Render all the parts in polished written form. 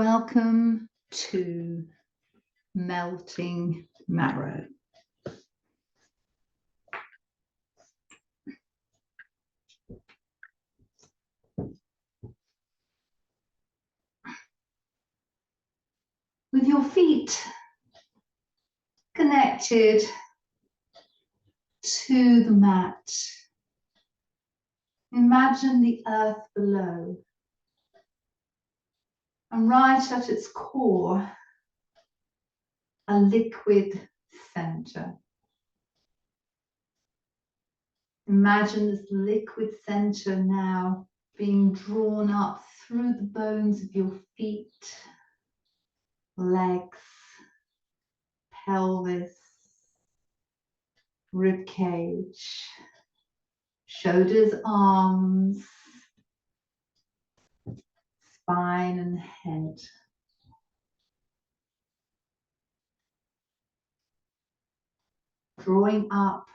Welcome to Melting Marrow. With your feet connected to the mat, imagine the earth below, and right at its core, a liquid center. Imagine this liquid center now being drawn up through the bones of your feet, legs, pelvis, rib cage, shoulders, arms, spine and head. Drawing up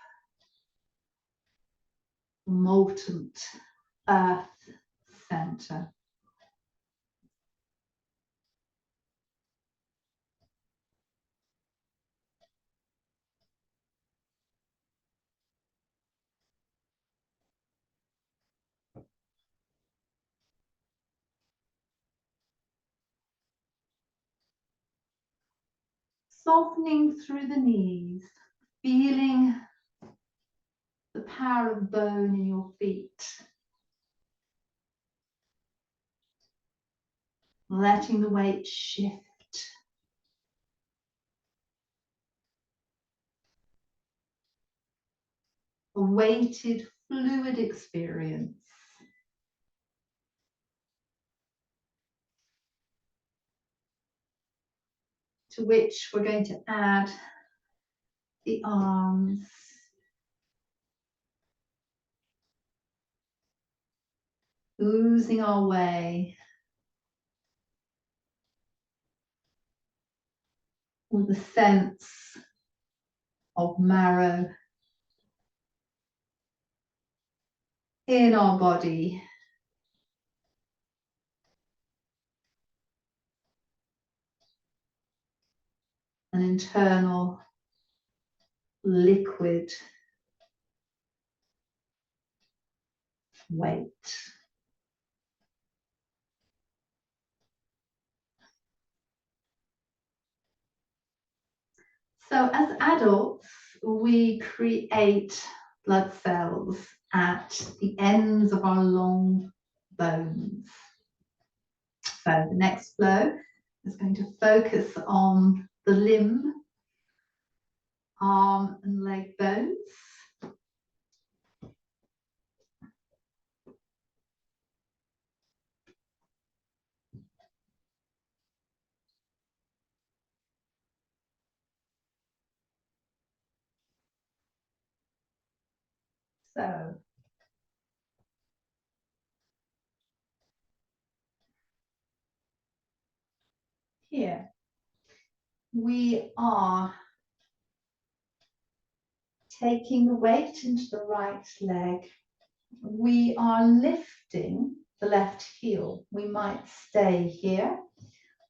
the molten earth center. Softening through the knees, feeling the power of bone in your feet. Letting the weight shift. A weighted, fluid experience. To which we're going to add the arms. Oozing our way. With a sense of marrow in our body. An internal liquid weight. So as adults, we create blood cells at the ends of our long bones. So the next flow is going to focus on the limb, arm and leg bones. So here we are taking the weight into the right leg. We are lifting the left heel. We might stay here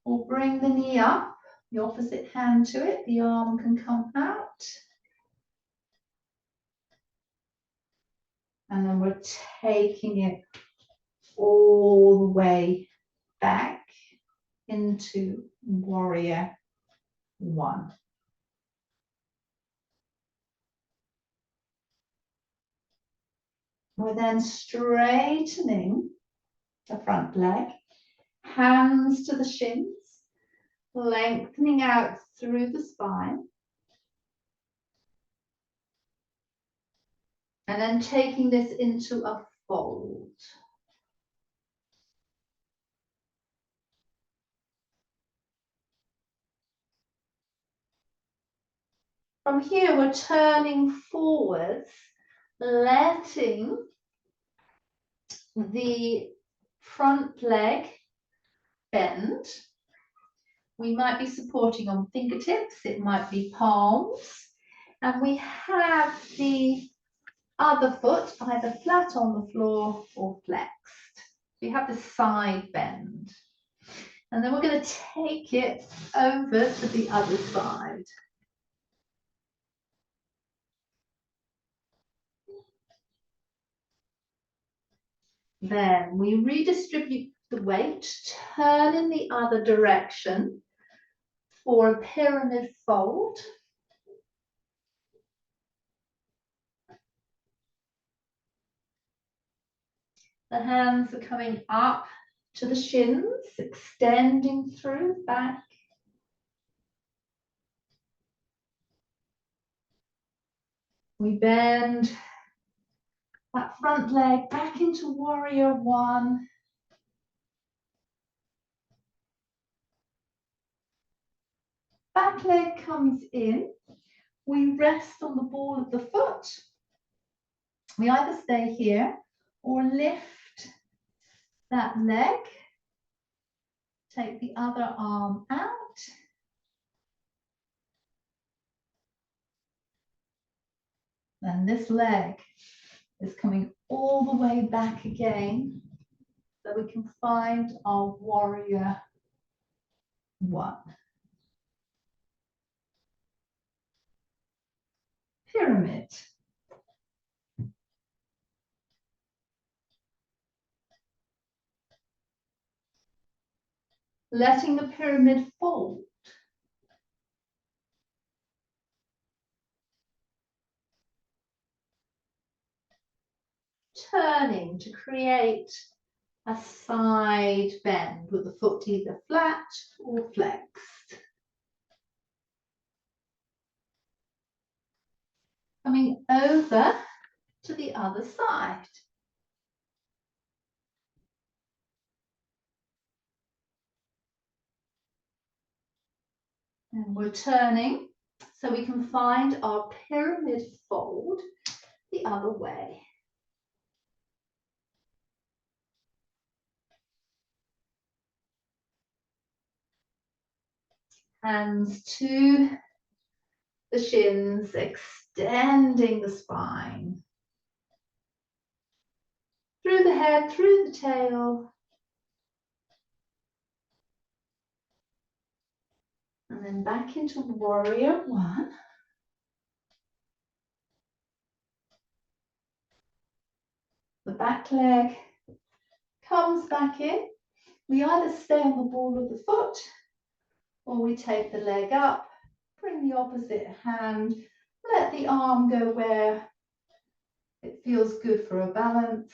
or bring the knee up, the opposite hand to it. The arm can come out. And then we're taking it all the way back into warrior one. We're then straightening the front leg, hands to the shins, lengthening out through the spine. And then taking this into a fold. From here, we're turning forwards, letting the front leg bend. We might be supporting on fingertips, it might be palms, and we have the other foot either flat on the floor or flexed. We have the side bend. And then we're going to take it over to the other side. Then we redistribute the weight, turn in the other direction for a pyramid fold. The hands are coming up to the shins, extending through back. We bend that front leg back into warrior one. Back leg comes in. We rest on the ball of the foot. We either stay here or lift that leg. Take the other arm out. And this leg is coming all the way back again, so we can find our warrior one. Pyramid. Letting the pyramid fold. Turning to create a side bend with the foot either flat or flexed. Coming over to the other side. And we're turning so we can find our pyramid fold the other way. Hands to the shins, extending the spine. Through the head, through the tail. And then back into warrior one. The back leg comes back in. We either stay on the ball of the foot or we take the leg up, bring the opposite hand, let the arm go where it feels good for a balance.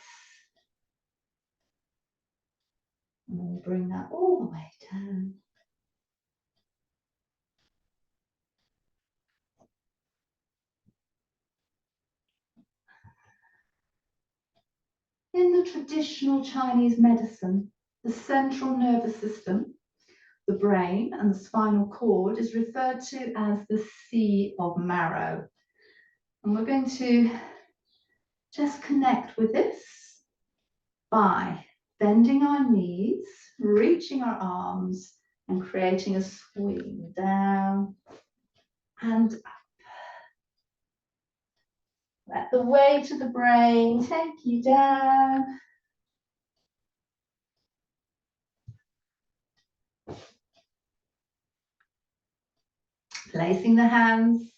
And then bring that all the way down. In the traditional Chinese medicine, the central nervous system, the brain and the spinal cord is referred to as the Sea of Marrow. And we're going to just connect with this by bending our knees, reaching our arms and creating a swing down and up. Let the weight of the brain take you down. Placing the hands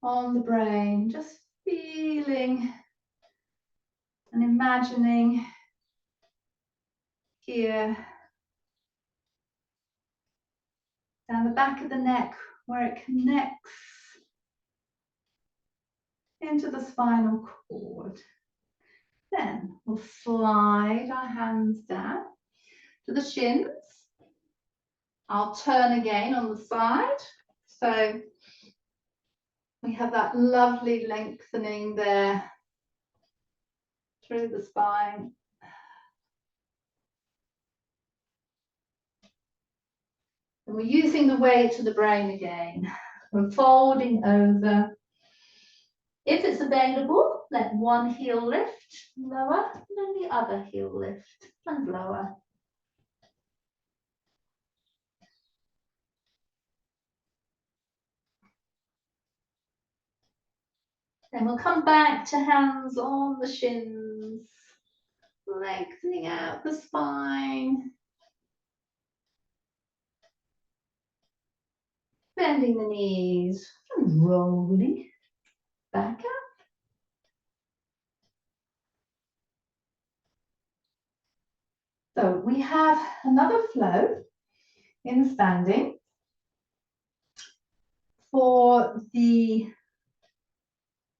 on the brain, just feeling and imagining here down the back of the neck where it connects into the spinal cord. Then we'll slide our hands down to the shins. I'll turn again on the side. So we have that lovely lengthening there through the spine. And we're using the weight of the brain again. We're folding over. If it's available, let one heel lift, lower, and then the other heel lift and lower. Then we'll come back to hands on the shins, lengthening out the spine. bending the knees and rolling back up. So we have another flow in standing for the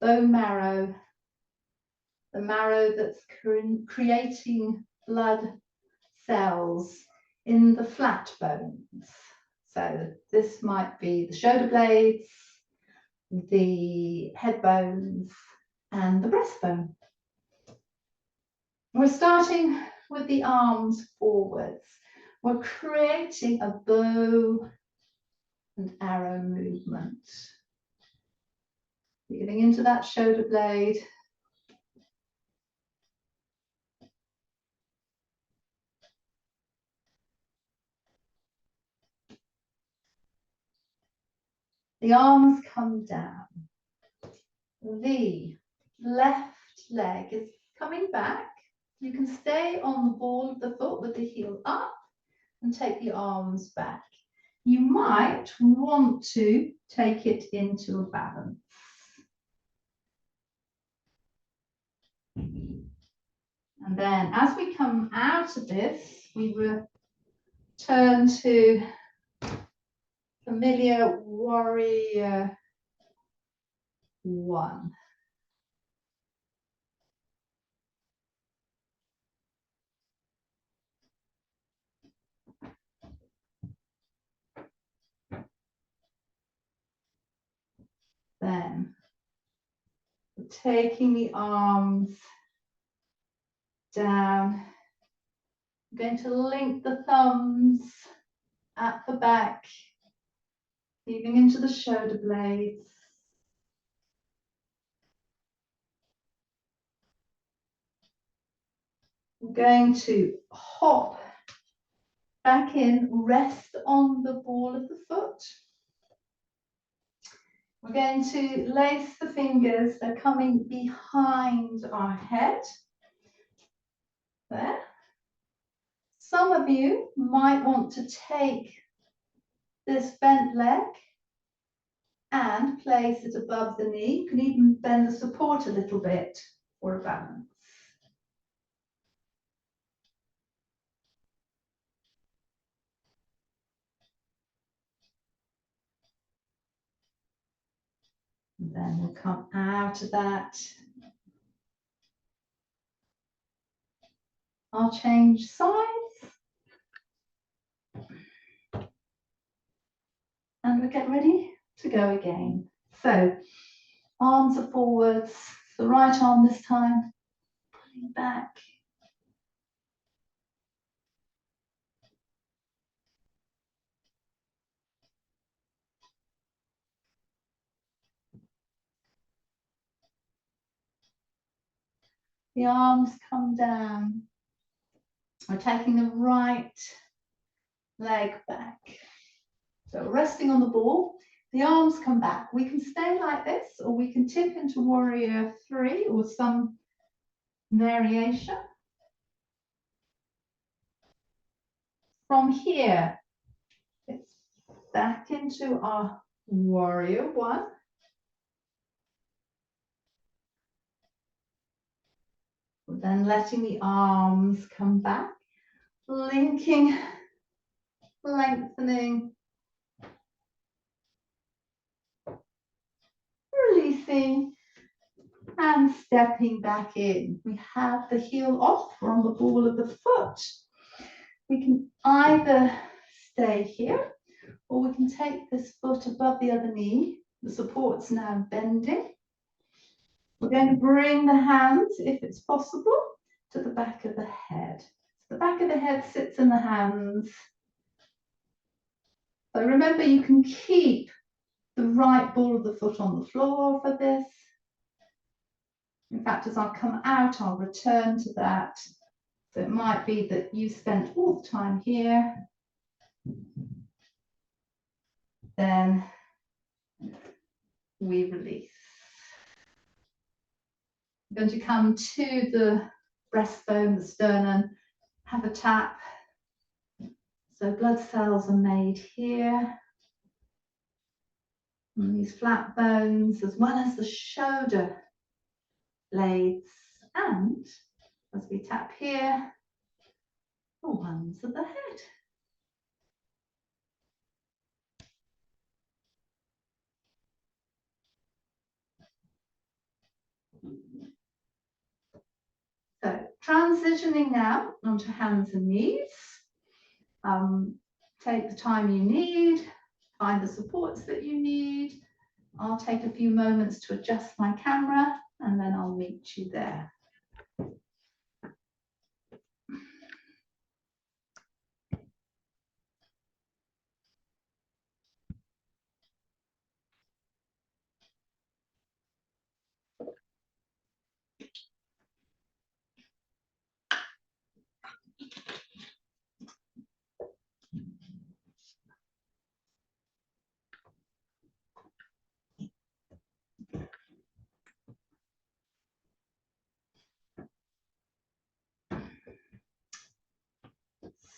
bone marrow, the marrow that's creating blood cells in the flat bones. So this might be the shoulder blades, the head bones, and the breastbone. We're starting with the arms forwards. We're creating a bow and arrow movement. Feeling into that shoulder blade. The arms come down. The left leg is coming back. You can stay on the ball of the foot with the heel up and take the arms back. You might want to take it into a balance. And then as we come out of this, we return to familiar warrior one. Then taking the arms down, I'm going to link the thumbs at the back, feeding into the shoulder blades. I'm going to hop back in, rest on the ball of the foot. We're going to lace the fingers, they're coming behind our head. There. Some of you might want to take this bent leg and place it above the knee. You can even bend the support a little bit for a balance. And then we'll come out of that. I'll change sides. And we'll get ready to go again. So arms are forwards, the right arm this time, pulling back. The arms come down. We're taking the right leg back. So resting on the ball, the arms come back. We can stay like this, or we can tip into warrior three or some variation. From here, it's back into our warrior one. Then letting the arms come back, linking, lengthening, releasing, and stepping back in. We have the heel off, we're on the ball of the foot. We can either stay here, or we can take this foot above the other knee. The support's now bending. We're going to bring the hands, if it's possible, to the back of the head. So the back of the head sits in the hands. So remember, you can keep the right ball of the foot on the floor for this. In fact, as I come out, I'll return to that. So it might be that you spent all the time here. Then we release. I'm going to come to the breastbone, the sternum, have a tap. So blood cells are made here. And these flat bones, as well as the shoulder blades, and as we tap here, the ones at the head. So transitioning now onto hands and knees. Take the time you need, find the supports that you need. I'll take a few moments to adjust my camera and then I'll meet you there.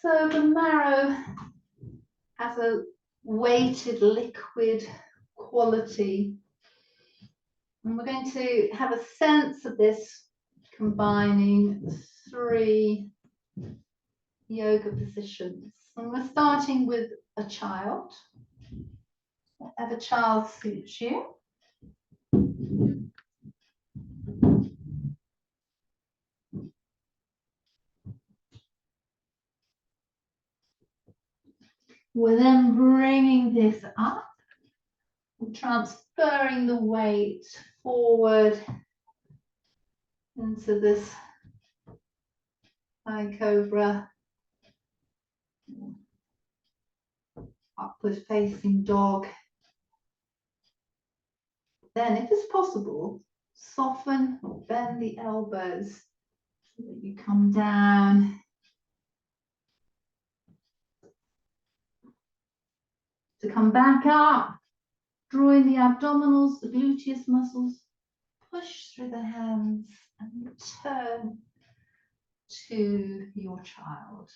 So the marrow has a weighted liquid quality. And we're going to have a sense of this combining 3 yoga positions. And we're starting with a child, whatever child suits you. We're then bringing this up, transferring the weight forward into this high cobra, upward facing dog. Then, if it's possible, soften or bend the elbows so that you come down. To come back up, drawing the abdominals, the gluteus muscles, push through the hands and return to your child.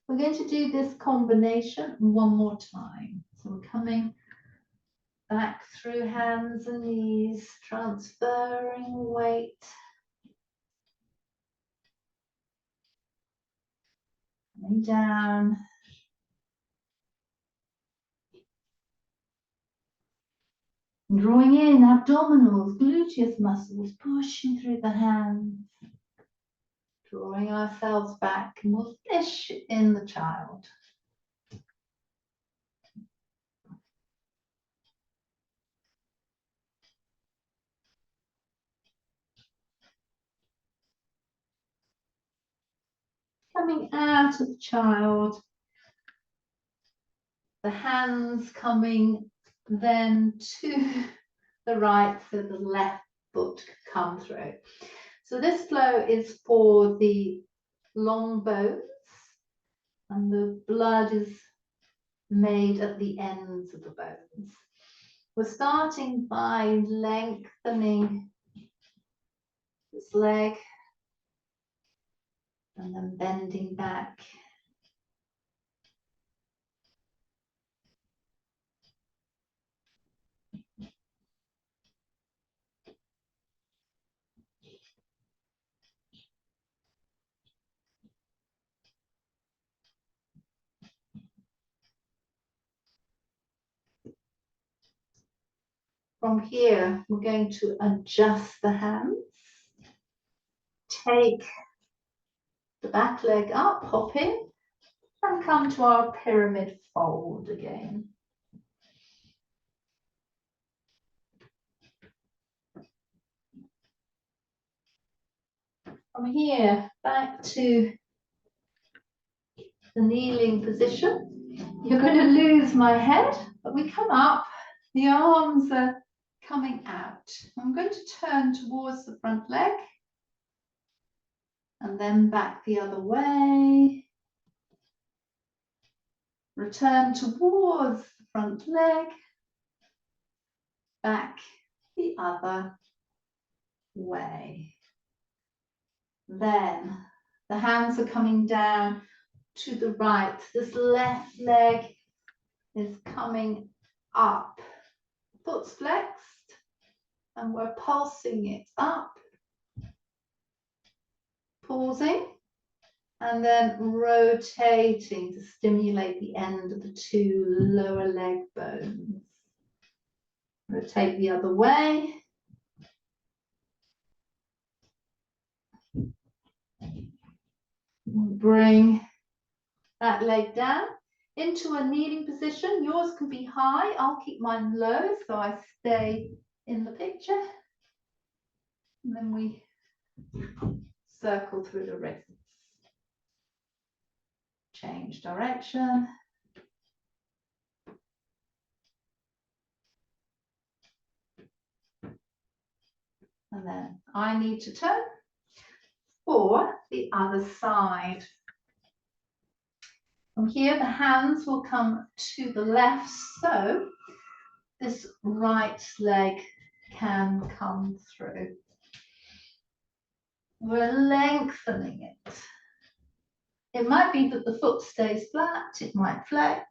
We're going to do this combination one more time. So we're coming back through hands and knees, transferring weight. Coming down. Drawing in abdominals, gluteus muscles, pushing through the hands. Drawing ourselves back, and we'll fish in the child. Coming out of the child, the hands coming then to the right so the left foot can come through. So this flow is for the long bones, and the blood is made at the ends of the bones. We're starting by lengthening this leg and then bending back. From here, we're going to adjust the hands. Take the back leg up, hop in, and come to our pyramid fold again. From here, back to the kneeling position. You're going to lose my head, but we come up, the arms are coming out. I'm going to turn towards the front leg and then back the other way. Return towards the front leg back the other way. Then the hands are coming down to the right. This left leg is coming up. Foot's flexed and we're pulsing it up. Pausing and then rotating to stimulate the end of the two lower leg bones. Rotate the other way. Bring that leg down into a kneeling position. Yours can be high. I'll keep mine low so I stay in the picture. And then we circle through the wrists. Change direction. And then I need to turn for the other side. From here, the hands will come to the left, so this right leg can come through. We're lengthening it. It might be that the foot stays flat, it might flex.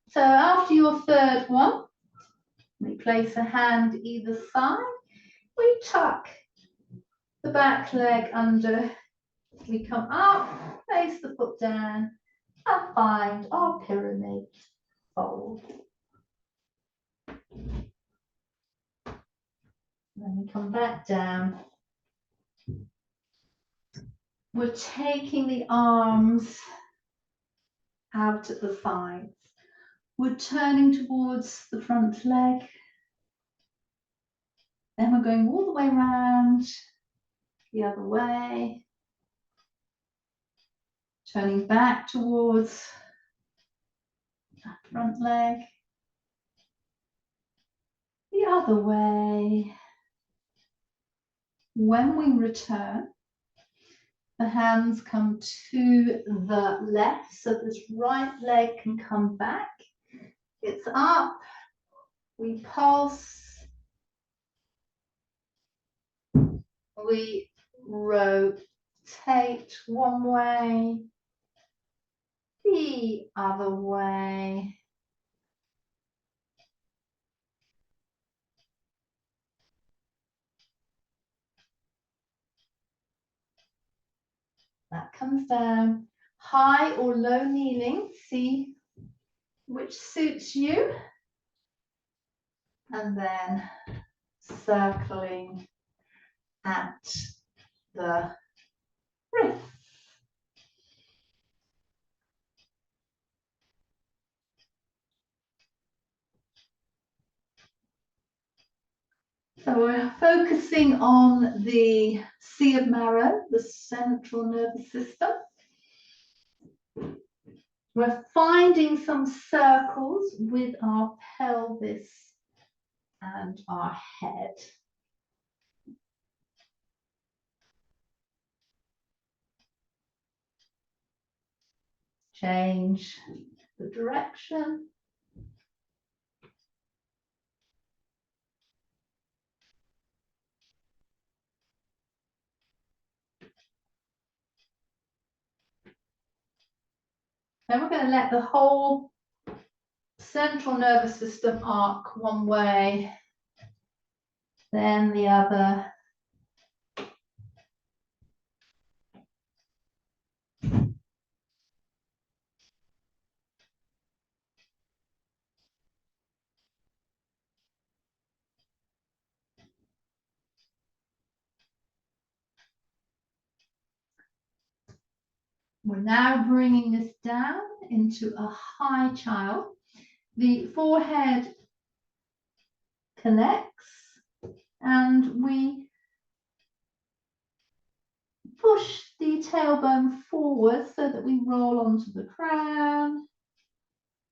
So after your third one, we place a hand either side. We tuck the back leg under. We come up, place the foot down, and find our pyramid fold. Then we come back down. We're taking the arms out at the sides. We're turning towards the front leg. Then we're going all the way around the other way. Turning back towards that front leg. The other way. When we return, the hands come to the left, so this right leg can come back. It's up. We pulse. We rotate one way, the other way. That comes down. High or low kneeling, see which suits you. And then circling at the wrist. So we're focusing on the sea of Marrow, the central nervous system. We're finding some circles with our pelvis and our head. Change the direction. Then we're going to let the whole central nervous system arc one way, then the other. We're now bringing this down into a high child. The forehead connects and we push the tailbone forward so that we roll onto the crown,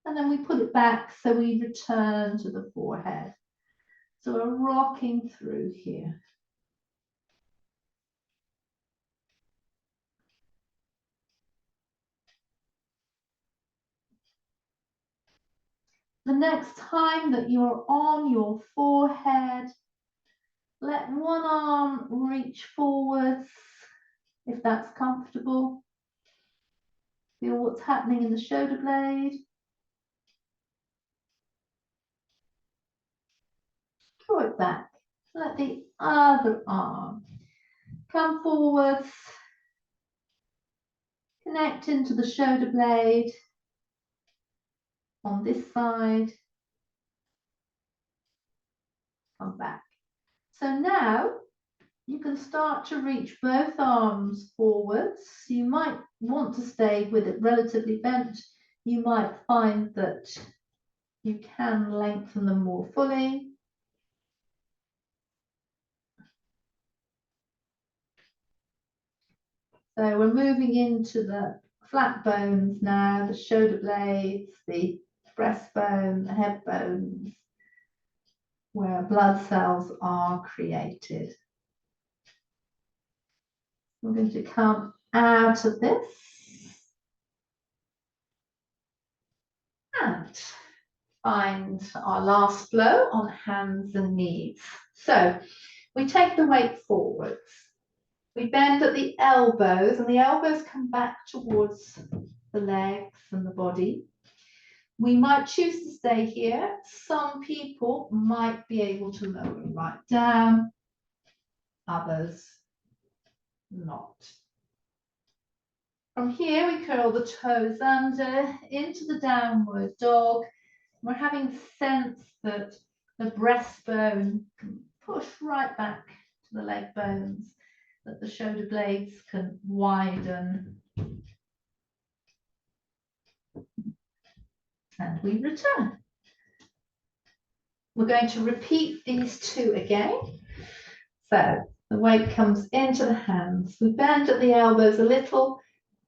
and then we put it back so we return to the forehead. So we're rocking through here. The next time that you're on your forehead, let one arm reach forwards if that's comfortable. Feel what's happening in the shoulder blade. Draw it back. Let the other arm come forwards. Connect into the shoulder blade on this side. Come back. So now you can start to reach both arms forwards. You might want to stay with it relatively bent. You might find that you can lengthen them more fully. So we're moving into the flat bones now, the shoulder blades, the breastbone, the hip bones, where blood cells are created. We're going to come out of this and find our last flow on hands and knees. So we take the weight forwards. We bend at the elbows, and the elbows come back towards the legs and the body. We might choose to stay here. Some people might be able to lower right down, others not. From here, we curl the toes under into the downward dog. We're having sense that the breastbone can push right back to the leg bones, that the shoulder blades can widen. And we return. We're going to repeat these two again. So the weight comes into the hands. We bend at the elbows a little.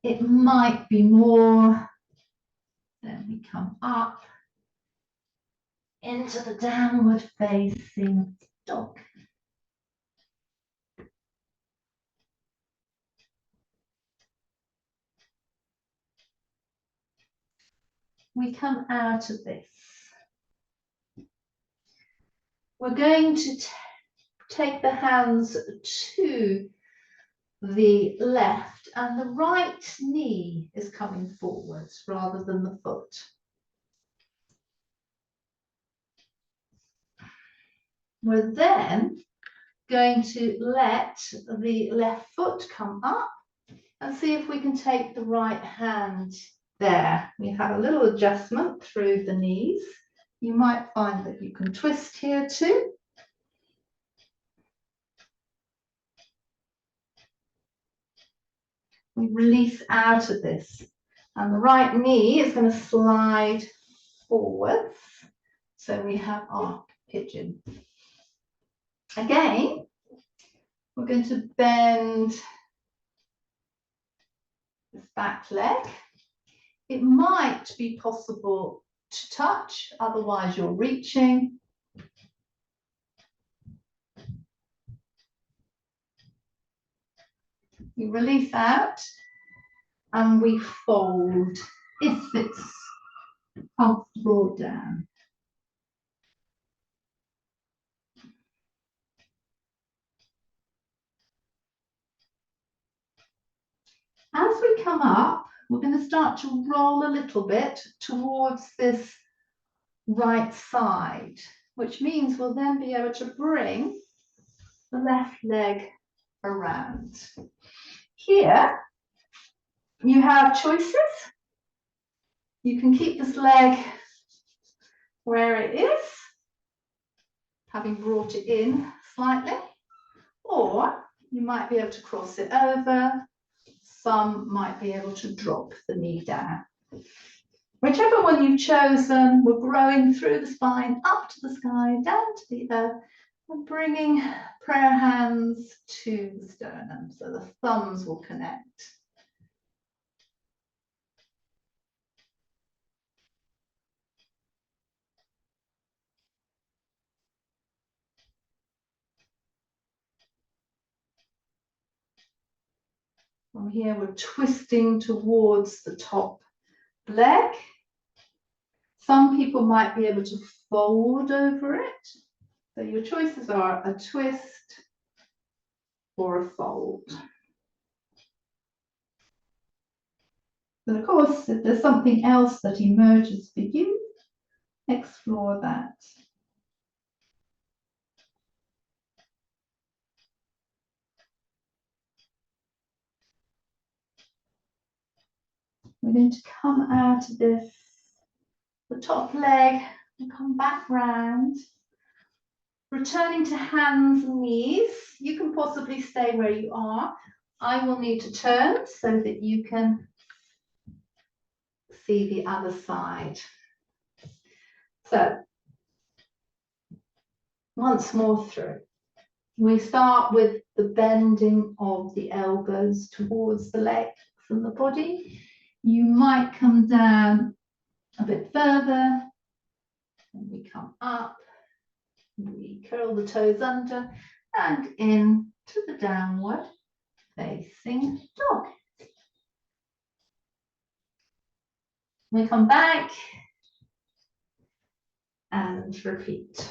It might be more. Then we come up into the downward facing dog. We come out of this. We're going to take the hands to the left, and the right knee is coming forwards rather than the foot. We're then going to let the left foot come up and see if we can take the right hand there. We have a little adjustment through the knees. You might find that you can twist here too. We release out of this, and the right knee is going to slide forwards. So we have our pigeon. Again, we're going to bend this back leg. It might be possible to touch, otherwise you're reaching. We release out and we fold if it's comfortable down. As we come up, we're going to start to roll a little bit towards this right side, which means we'll then be able to bring the left leg around. Here, you have choices. You can keep this leg where it is, having brought it in slightly, or you might be able to cross it over. Some might be able to drop the knee down. Whichever one you've chosen, we're growing through the spine, up to the sky, down to the earth, and bringing prayer hands to the sternum, so the thumbs will connect. From here, we're twisting towards the top leg. Some people might be able to fold over it. So your choices are a twist or a fold. But of course, if there's something else that emerges for you, explore that. We're going to come out of this, the top leg, and come back round. Returning to hands and knees. You can possibly stay where you are. I will need to turn so that you can see the other side. So, once more through. We start with the bending of the elbows towards the legs and the body. You might come down a bit further, and we come up. We curl the toes under and in to the downward facing dog. We come back and repeat.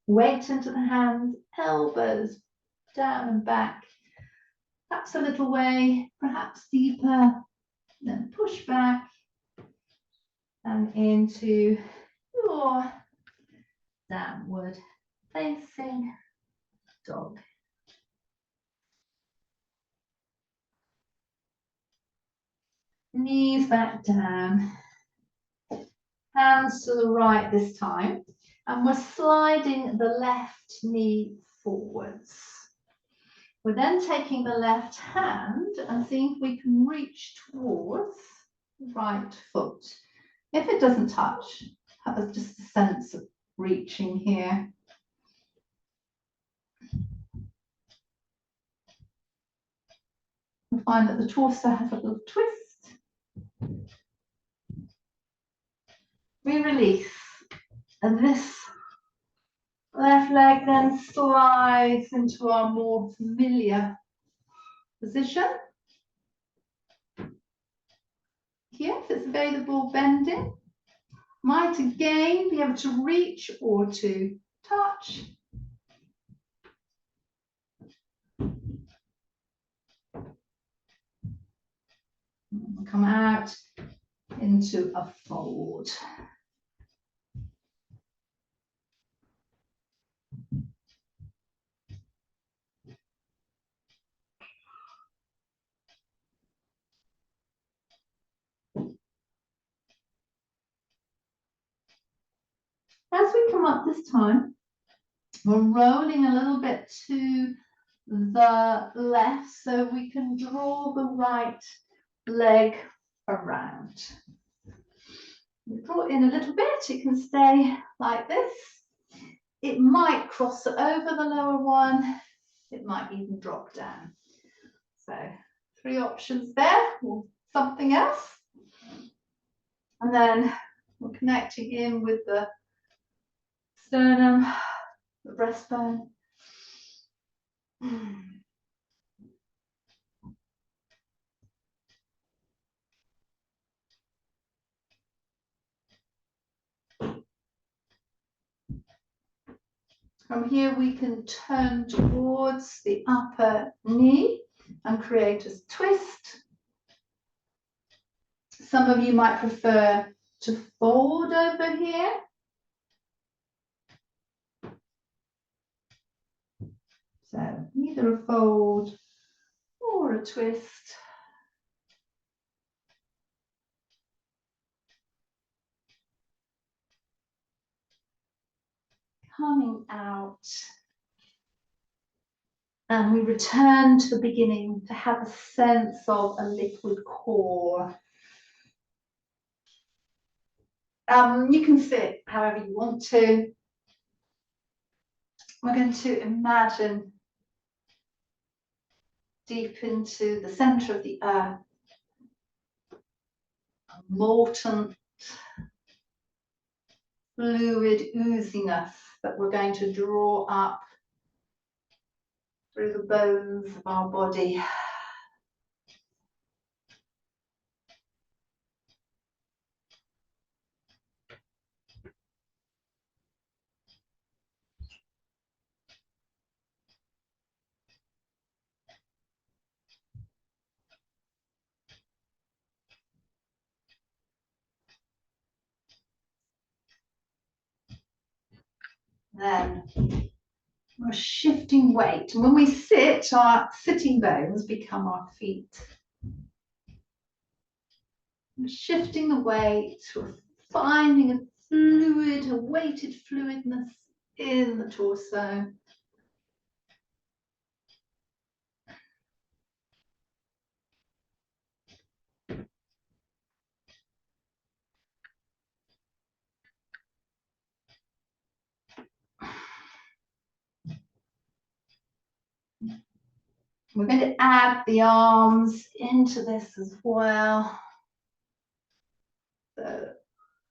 Weight into the hands, elbows down and back, perhaps a little way, perhaps deeper, then push back and into your downward facing dog. Knees back down, hands to the right this time, and we're sliding the left knee forwards. We're then taking the left hand and seeing if we can reach towards the right foot. If it doesn't touch, have just a sense of reaching here. You'll find that the torso has a little twist. We release, and this left leg then slides into our more familiar position. Here, if it's available, bending. Might again be able to reach or to touch. Come out into a fold. As we come up this time, we're rolling a little bit to the left so we can draw the right leg around. We draw it in a little bit, it can stay like this. It might cross over the lower one, it might even drop down. So 3 options there, or something else. And then we're connecting in with the sternum, the breastbone. From here we can turn towards the upper knee and create a twist. Some of you might prefer to fold over here. So either a fold or a twist. Coming out. And we return to the beginning to have a sense of a liquid core. You can sit however you want to. We're going to imagine deep into the center of the earth, a molten fluid ooziness that we're going to draw up through the bones of our body. Then we're shifting weight. And when we sit, our sitting bones become our feet. We're shifting the weight, we're finding a fluid, a weighted fluidness in the torso. We're going to add the arms into this as well. So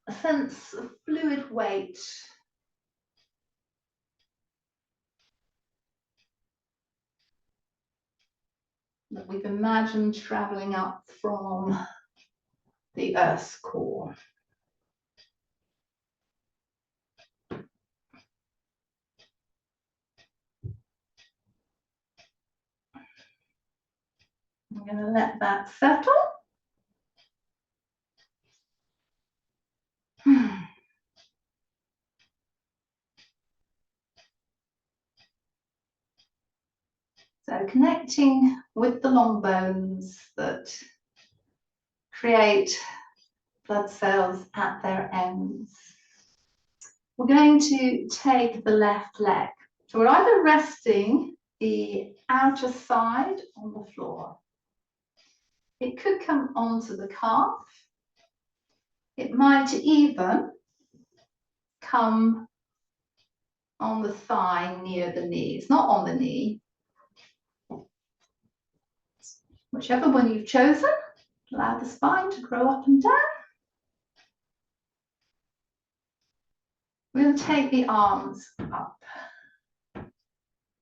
a sense of fluid weight. That we've imagined traveling up from the Earth's core. I'm going to let that settle. So connecting with the long bones that create blood cells at their ends. We're going to take the left leg. So we're either resting the outer side on the floor. It could come onto the calf. It might even come on the thigh near the knee. It's not on the knee. Whichever one you've chosen, allow the spine to grow up and down. We're going to take the arms up.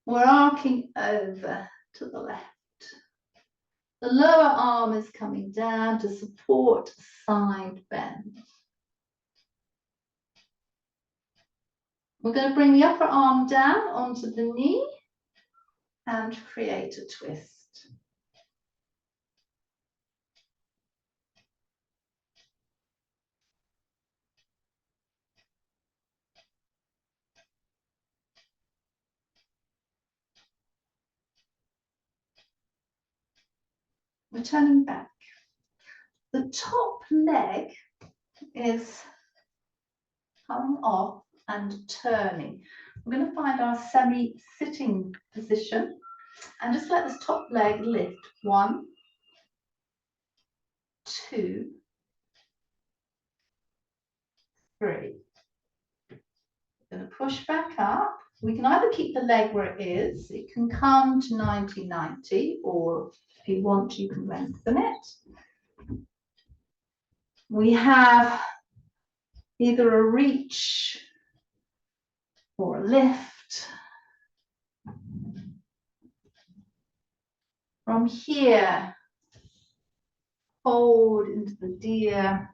We're arcing over to the left. The lower arm is coming down to support side bend. We're going to bring the upper arm down onto the knee and create a twist. We're turning back. The top leg is coming off and turning. We're going to find our semi-sitting position and just let this top leg lift. 1, 2, 3. We're going to push back up. We can either keep the leg where it is, it can come to 90-90, or if you want, you can lengthen it. We have either a reach or a lift. From here, fold into the deer.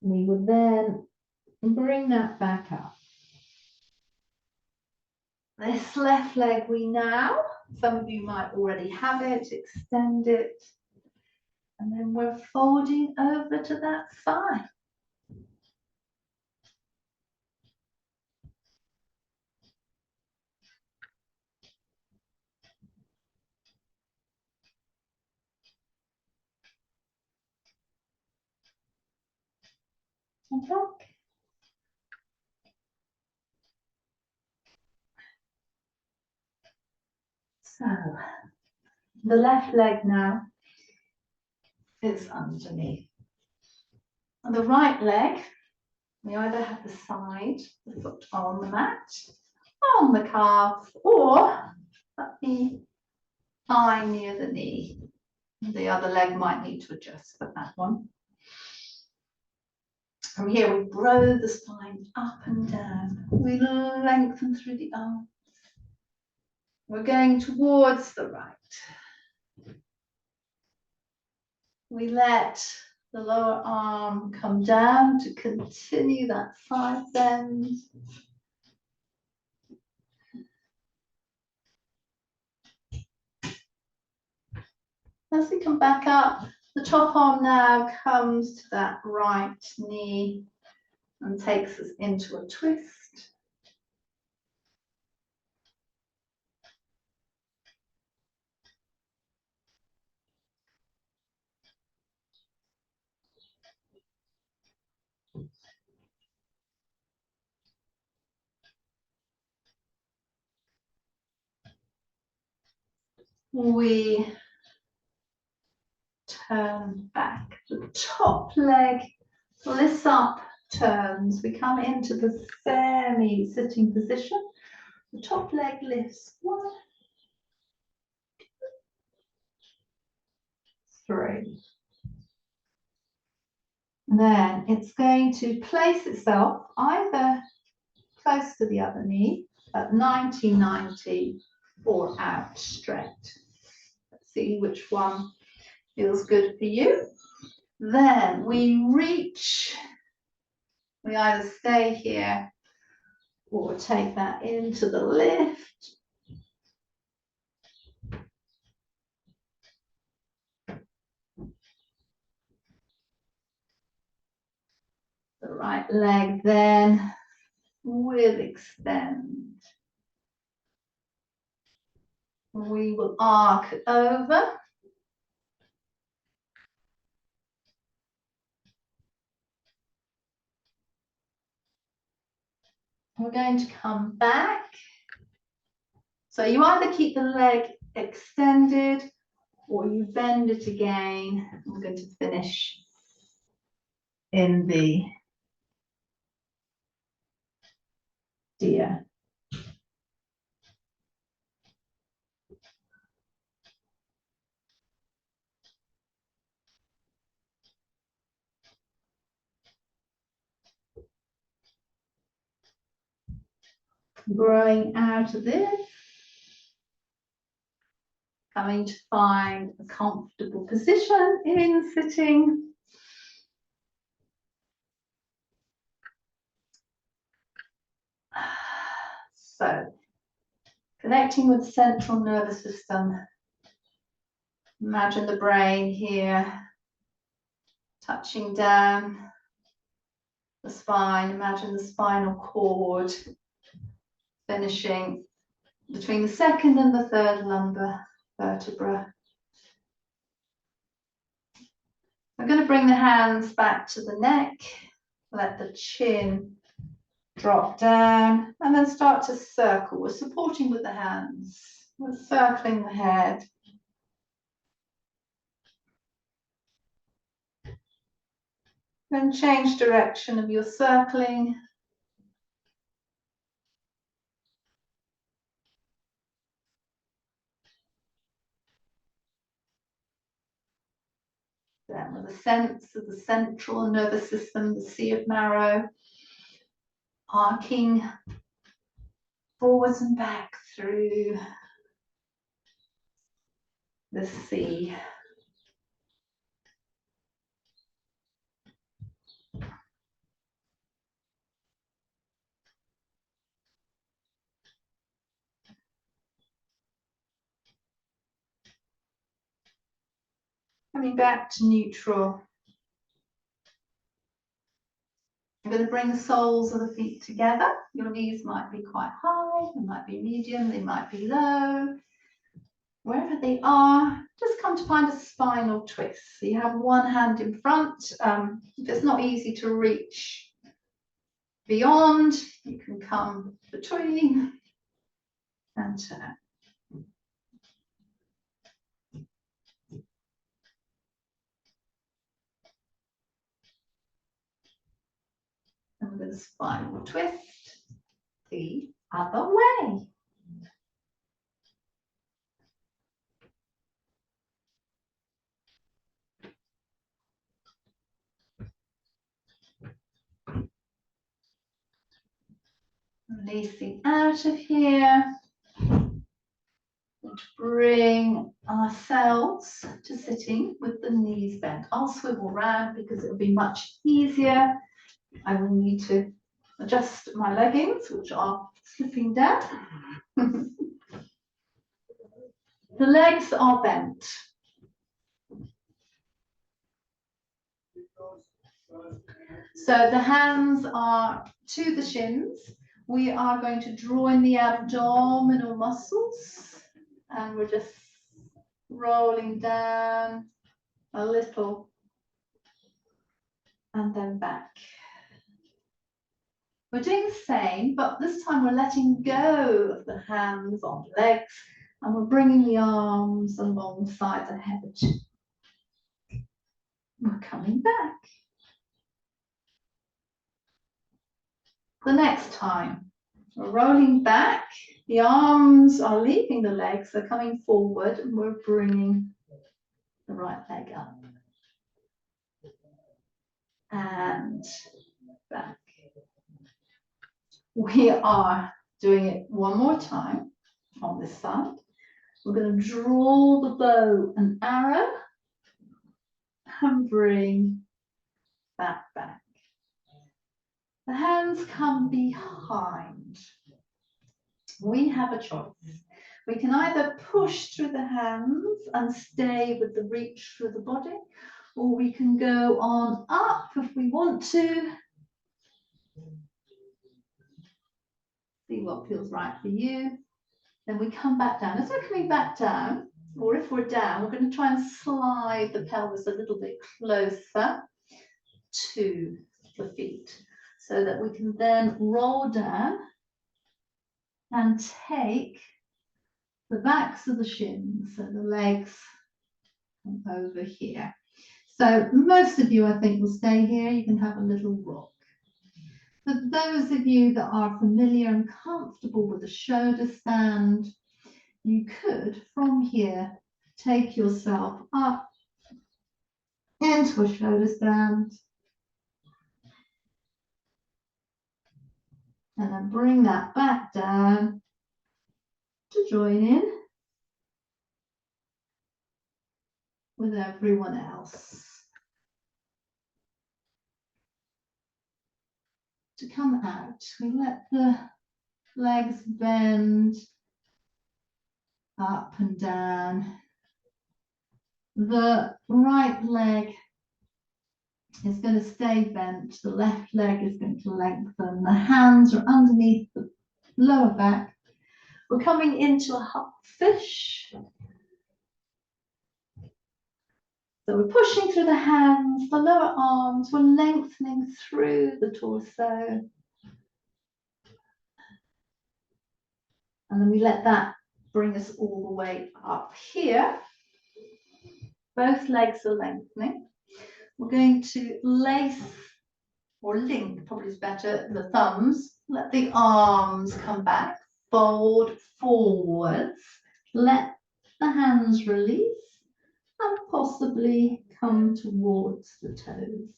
We would then bring that back up. This left leg we now, some of you might already have it, extend it, and then we're folding over to that side. And back. So, the left leg now is underneath. And the right leg, we either have the side, the foot on the mat, on the calf, or at the thigh near the knee. The other leg might need to adjust for that one. From here, we grow the spine up and down. We lengthen through the arms. We're going towards the right. We let the lower arm come down to continue that side bend. As we come back up, the top arm now comes to that right knee and takes us into a twist. We turn back. The top leg lifts up, turns. We come into the semi-sitting position. The top leg lifts. 1, 3. Then it's going to place itself either close to the other knee at 90-90 or out straight. Let's see which one feels good for you. Then we reach. We either stay here or take that into the lift. The right leg then will extend. We will arc over. We're going to come back. So you either keep the leg extended or you bend it again. I'm going to finish in the deer. Growing out of this, coming to find a comfortable position in sitting. So, connecting with the central nervous system. Imagine the brain here, touching down the spine. Imagine the spinal cord finishing between the second and the third lumbar vertebra. I'm going to bring the hands back to the neck, let the chin drop down, and then start to circle. We're supporting with the hands. We're circling the head. Then change direction of your circling. Then with a sense of the central nervous system, the sea of marrow, arcing forwards and back through the sea. Coming back to neutral. I'm going to bring the soles of the feet together. Your knees might be quite high, they might be medium, they might be low. Wherever they are, just come to find a spinal twist. So you have one hand in front. If it's not easy to reach beyond, you can come between and turn. And we're going to spinal twist the other way. Releasing out of here. And bring ourselves to sitting with the knees bent. I'll swivel around because it'll be much easier. I will need to adjust my leggings, which are slipping down. The legs are bent. So the hands are to the shins. We are going to draw in the abdominal muscles, and we're just rolling down a little and then back. We're doing the same, but this time we're letting go of the hands on the legs, and we're bringing the arms alongside the head. We're coming back. The next time, we're rolling back. The arms are leaving the legs, they're coming forward, and we're bringing the right leg up. And back. We are doing it one more time on this side. We're going to draw the bow and arrow and bring that back. The hands come behind. We have a choice. We can either push through the hands and stay with the reach through the body, or we can go on up if we want to. See what feels right for you. Then we come back down. As we're coming back down, or if we're down, we're going to try and slide the pelvis a little bit closer to the feet so that we can then roll down and take the backs of the shins, so the legs come over here. So most of you, I think, will stay here. You can have a little rock. For those of you that are familiar and comfortable with the shoulder stand, you could, from here, take yourself up into a shoulder stand and then bring that back down to join in with everyone else. To come out, we let the legs bend up and down. The right leg is going to stay bent, the left leg is going to lengthen. The hands are underneath the lower back. We're coming into a hop fish. So we're pushing through the hands, the lower arms, we're lengthening through the torso. And then we let that bring us all the way up here. Both legs are lengthening. We're going to lace, or link, probably is better, the thumbs. Let the arms come back, fold forwards. Let the hands release and possibly come towards the toes.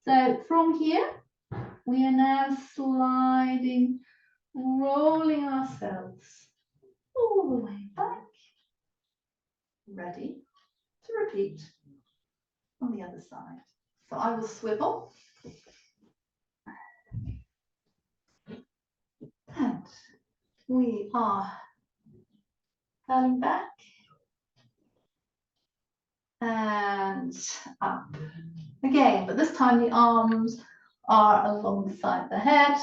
So from here, we are now sliding, rolling ourselves all the way back, ready to repeat on the other side. So I will swivel. And we are curling back and up again, but this time the arms are alongside the head,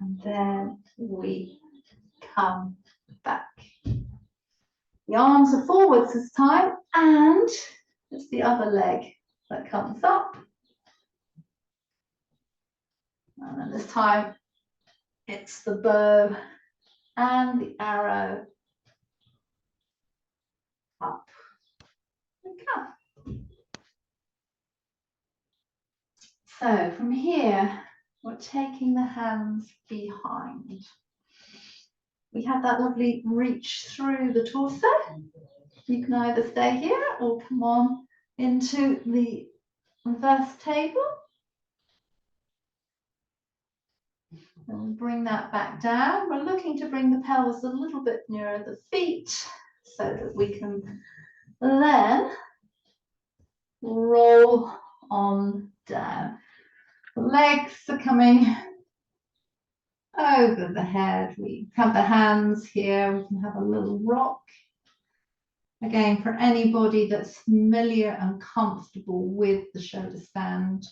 and then we come back. The arms are forwards this time, and it's the other leg that comes up, and then this time it's the bow and the arrow up and come. So from here, we're taking the hands behind. We have that lovely reach through the torso. You can either stay here or come on into the reverse table. And we bring that back down. We're looking to bring the pelvis a little bit nearer the feet so that we can then roll on down. The legs are coming over the head. We have the hands here. We can have a little rock. Again, for anybody that's familiar and comfortable with the shoulder stand,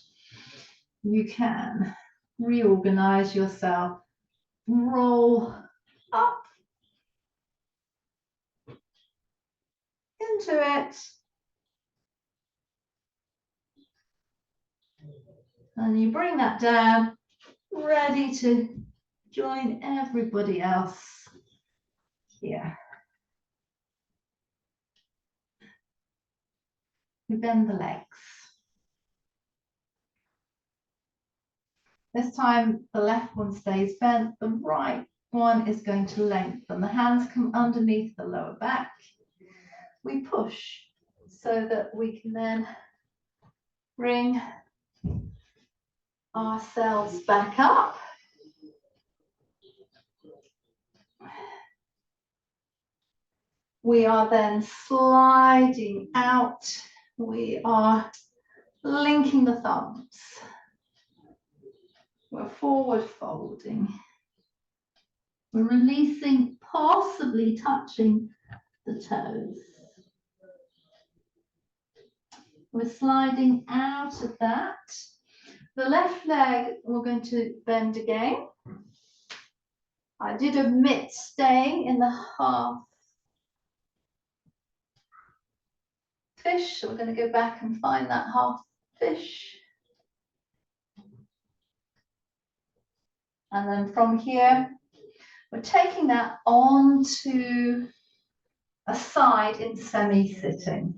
you can reorganize yourself, roll up into it, and you bring that down, ready to join everybody else here. We bend the legs. This time the left one stays bent, the right one is going to lengthen. The hands come underneath the lower back. We push so that we can then bring ourselves back up. We are then sliding out. We are linking the thumbs. We're forward folding. We're releasing, possibly touching the toes. We're sliding out of that. The left leg, we're going to bend again. I did omit staying in the half fish, so we're going to go back and find that half fish. And then from here, we're taking that onto a side in semi-sitting.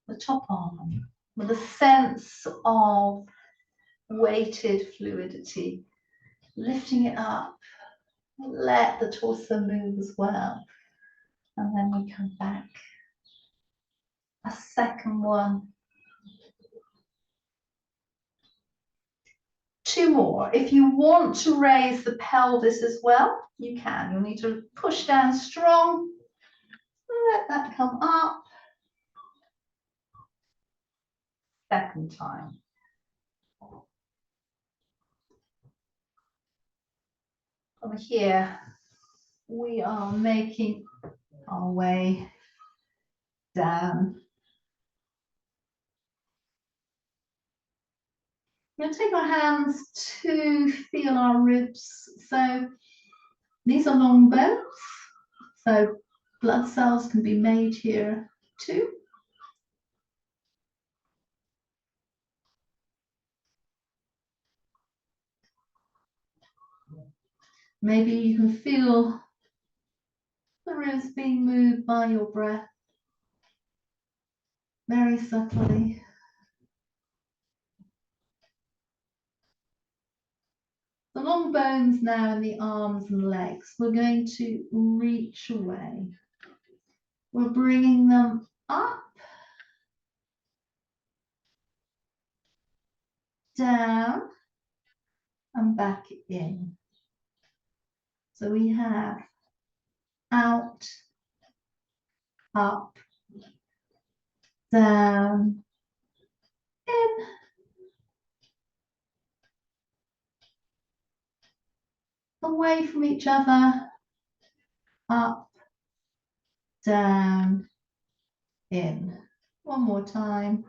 The top arm with a sense of weighted fluidity, lifting it up. Let the torso move as well. And then we come back. A second one. Two more. If you want to raise the pelvis as well, you can. You'll need to push down strong. Let that come up. Second time. From here, we are making our way down. We're going to take our hands to feel our ribs. So these are long bones. So blood cells can be made here too. Maybe you can feel the ribs being moved by your breath very subtly. The long bones now in the arms and legs, we're going to reach away. We're bringing them up, down, and back in. So we have out, up, down, in, away from each other, up, down, in. One more time.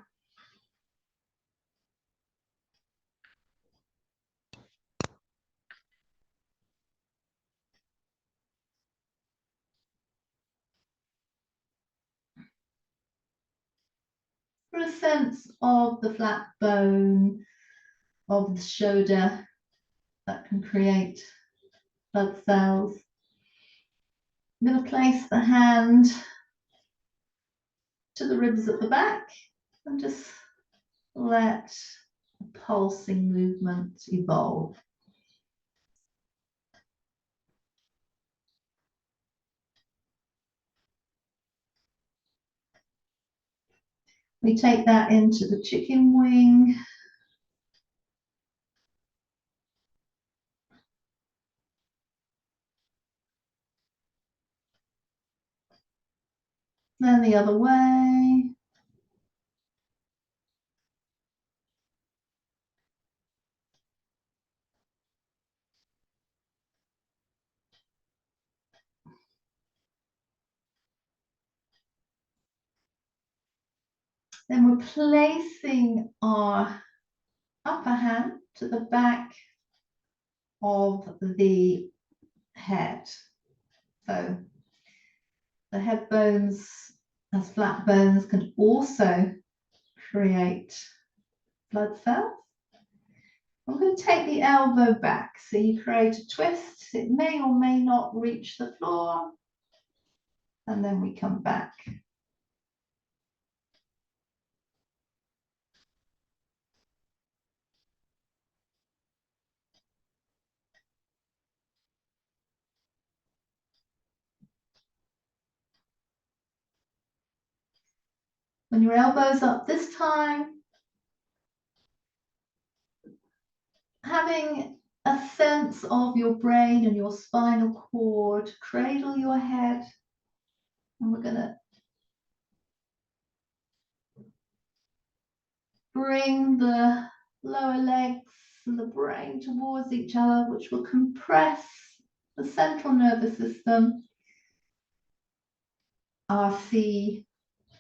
For a sense of the flat bone of the shoulder that can create blood cells. I'm going to place the hand to the ribs at the back and just let the pulsing movement evolve. We take that into the chicken wing. Then the other way. Then we're placing our upper hand to the back of the head. So the head bones, as flat bones, can also create blood cells. I'm going to take the elbow back, so you create a twist. It may or may not reach the floor, and then we come back. When your elbow's up this time, having a sense of your brain and your spinal cord, cradle your head, and we're going to bring the lower legs and the brain towards each other, which will compress the central nervous system, our sea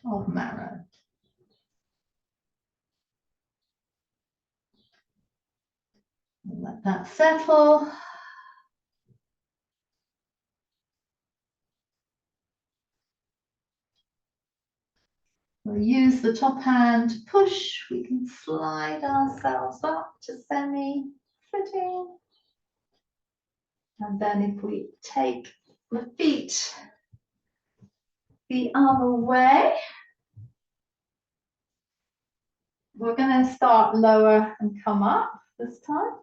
of marrow. Let that settle. We'll use the top hand to push. We can slide ourselves up to semi-sitting. And then if we take the feet the other way, we're going to start lower and come up this time.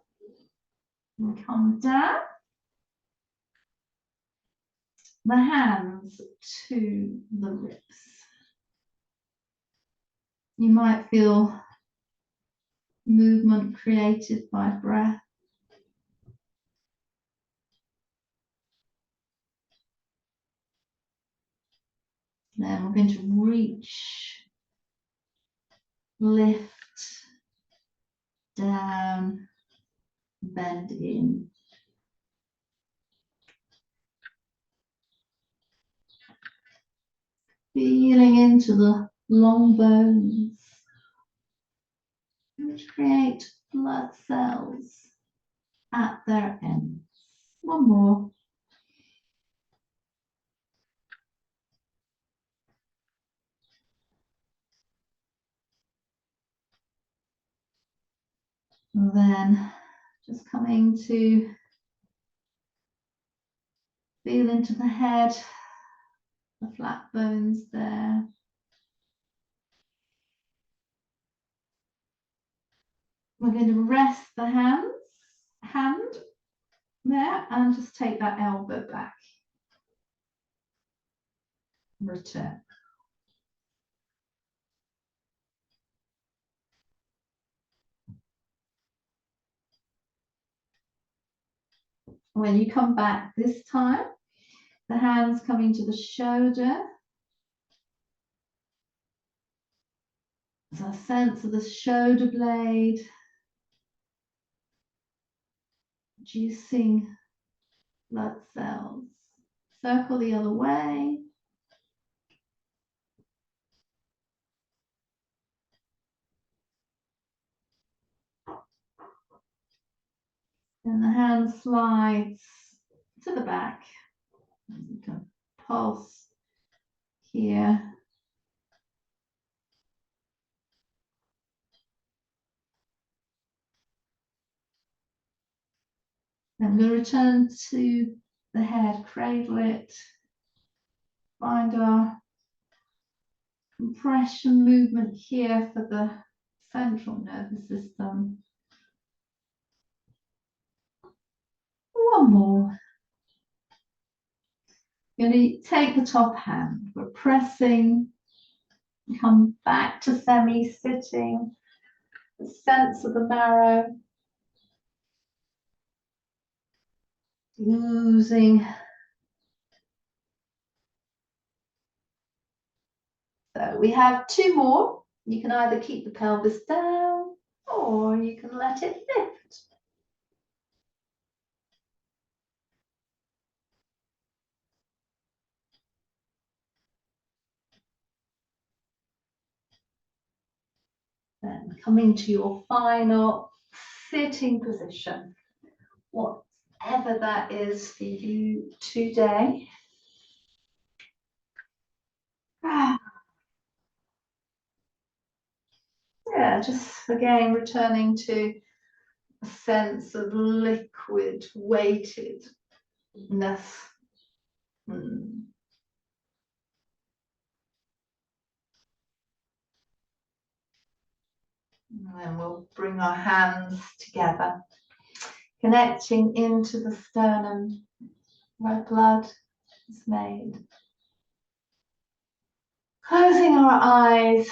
And come down. The hands to the ribs. You might feel movement created by breath. Then we're going to reach, lift, down, bend in. Feeling into the long bones, which create blood cells at their ends. One more. And then just coming to feel into the head, the flat bones there. We're going to rest the hand there and just take that elbow back. Return. When you come back this time, the hands coming to the shoulder. There's a sense of the shoulder blade producing blood cells. Circle the other way. And the hand slides to the back. You can pulse here. Then we'll return to the head, cradle it, find our compression movement here for the central nervous system. One more. You're going to take the top hand. We're pressing, come back to semi-sitting, the sense of the marrow, oozing. So we have two more. You can either keep the pelvis down or you can let it lift. then coming to your final sitting position, whatever that is for you today. Yeah, just again returning to a sense of liquid weightedness. And then we'll bring our hands together, connecting into the sternum where blood is made. Closing our eyes,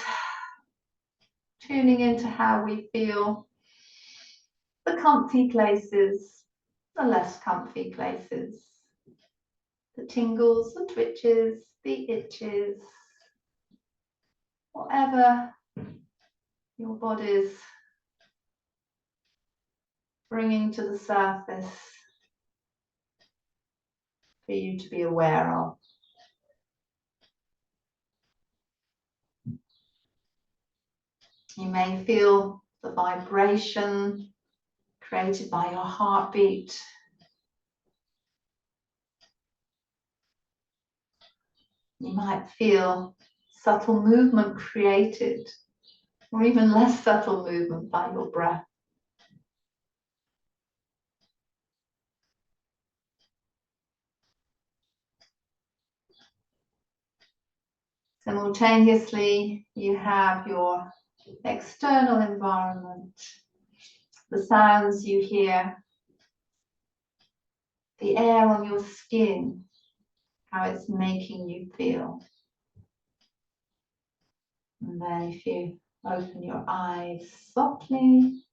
tuning into how we feel, the comfy places, the less comfy places, the tingles, the twitches, the itches, whatever your body's bringing to the surface for you to be aware of. You may feel the vibration created by your heartbeat. You might feel subtle movement created, or even less subtle movement by your breath. Simultaneously, you have your external environment, the sounds you hear, the air on your skin, how it's making you feel. And then if you open your eyes softly,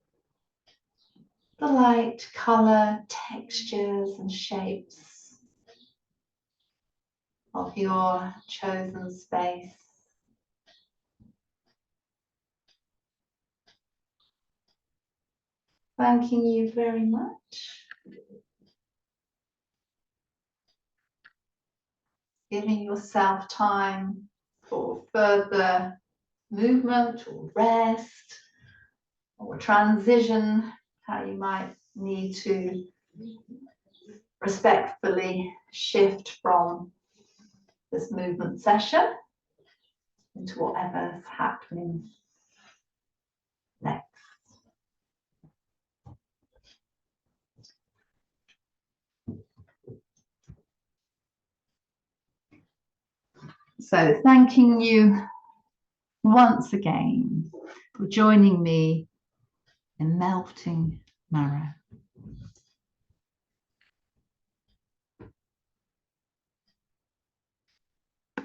the light, color, textures and shapes of your chosen space. Thanking you very much. Giving yourself time for further movement or rest or transition, how you might need to respectfully shift from this movement session into whatever's happening next. So thanking you once again for joining me in melting marrow.